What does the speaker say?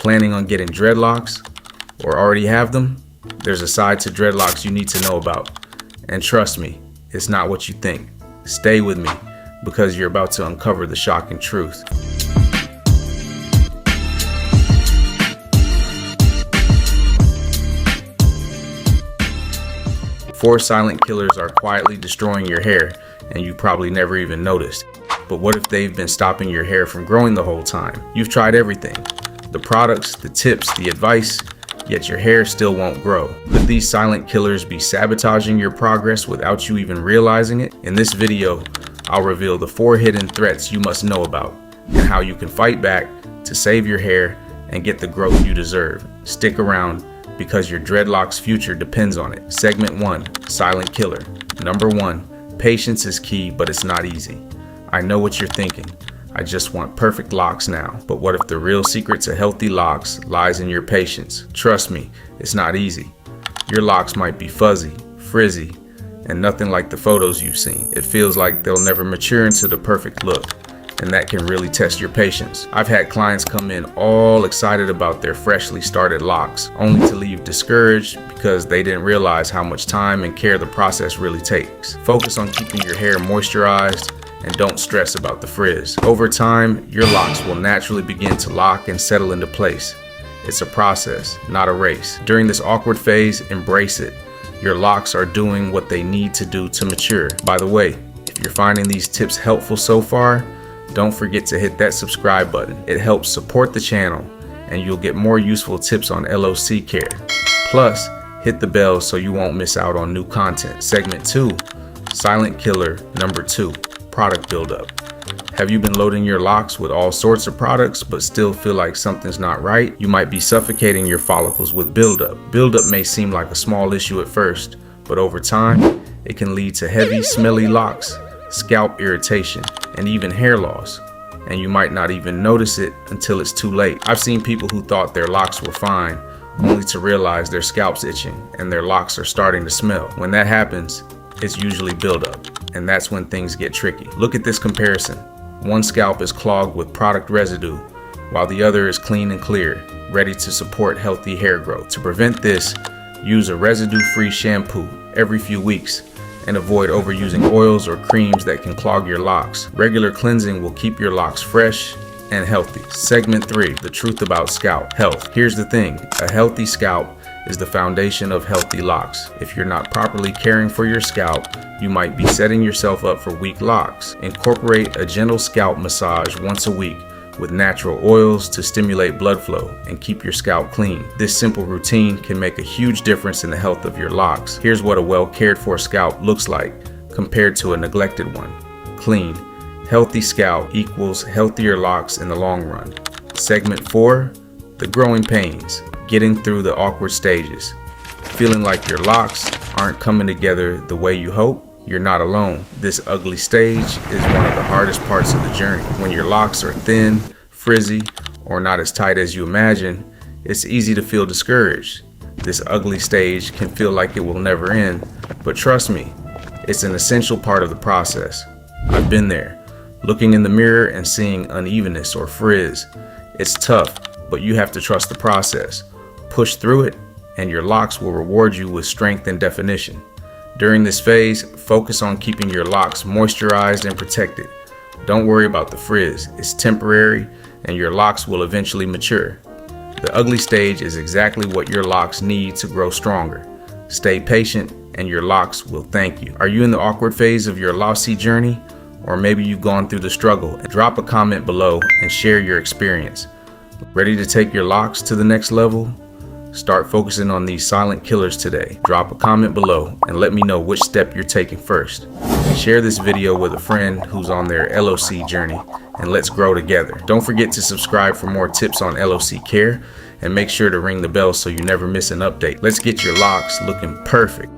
planning on getting dreadlocks or already have them? There's a side to dreadlocks you need to know about. And trust me, it's not what you think. Stay with me because you're about to uncover the shocking truth. 4 silent killers are quietly destroying your hair, and you probably never even noticed. But what if they've been stopping your hair from growing the whole time? You've tried everything, the products, the tips, the advice, yet your hair still won't grow. Could these silent killers be sabotaging your progress without you even realizing it? In this video, I'll reveal the 4 hidden threats you must know about and how you can fight back to save your hair and get the growth you deserve. Stick around because your dreadlocks future depends on it. Segment 1, silent killer. Number 1, patience is key, but it's not easy. I know what you're thinking. I just want perfect locks now. But what if the real secret to healthy locks lies in your patience? Trust me, it's not easy. Your locks might be fuzzy, frizzy, and nothing like the photos you've seen. It feels like they'll never mature into the perfect look, and that can really test your patience. I've had clients come in all excited about their freshly started locks, only to leave discouraged because they didn't realize how much time and care the process really takes. Focus on keeping your hair moisturized and don't stress about the frizz. Over time, your locks will naturally begin to lock and settle into place. It's a process, not a race. During this awkward phase, embrace it. Your locks are doing what they need to do to mature. By the way, if you're finding these tips helpful so far, don't forget to hit that subscribe button. It helps support the channel and you'll get more useful tips on LOC care. Plus, hit the bell so you won't miss out on new content. Segment 2, silent killer number 2, product buildup. Have you been loading your locks with all sorts of products but still feel like something's not right? You might be suffocating your follicles with buildup. Buildup may seem like a small issue at first, but over time, it can lead to heavy, smelly locks, scalp irritation, and even hair loss, and you might not even notice it until it's too late. I've seen people who thought their locks were fine, only to realize their scalp's itching and their locks are starting to smell. When that happens, it's usually buildup, and that's when things get tricky. Look at this comparison. One scalp is clogged with product residue, while the other is clean and clear, ready to support healthy hair growth. To prevent this, use a residue-free shampoo every few weeks and avoid overusing oils or creams that can clog your locks. Regular cleansing will keep your locks fresh and healthy. Segment 3, the truth about scalp health. Here's the thing, a healthy scalp is the foundation of healthy locks. If you're not properly caring for your scalp, you might be setting yourself up for weak locks. Incorporate a gentle scalp massage once a week with natural oils to stimulate blood flow and keep your scalp clean. This simple routine can make a huge difference in the health of your locks. Here's what a well cared for scalp looks like compared to a neglected one. Clean, healthy scalp equals healthier locks in the long run. Segment 4, the growing pains, getting through the awkward stages. Feeling like your locks aren't coming together the way you hope? You're not alone. This ugly stage is one of the hardest parts of the journey. When your locks are thin, frizzy, or not as tight as you imagine, it's easy to feel discouraged. This ugly stage can feel like it will never end, but trust me, it's an essential part of the process. I've been there, looking in the mirror and seeing unevenness or frizz. It's tough, but you have to trust the process. Push through it, and your locks will reward you with strength and definition. During this phase, focus on keeping your locks moisturized and protected. Don't worry about the frizz, it's temporary and your locks will eventually mature. The ugly stage is exactly what your locks need to grow stronger. Stay patient and your locks will thank you. Are you in the awkward phase of your lossy journey? Or maybe you've gone through the struggle? Drop a comment below and share your experience. Ready to take your locks to the next level? Start focusing on these silent killers today. Drop a comment below and let me know which step you're taking first. Share this video with a friend who's on their LOC journey and let's grow together. Don't forget to subscribe for more tips on LOC care and make sure to ring the bell so you never miss an update. Let's get your locks looking perfect.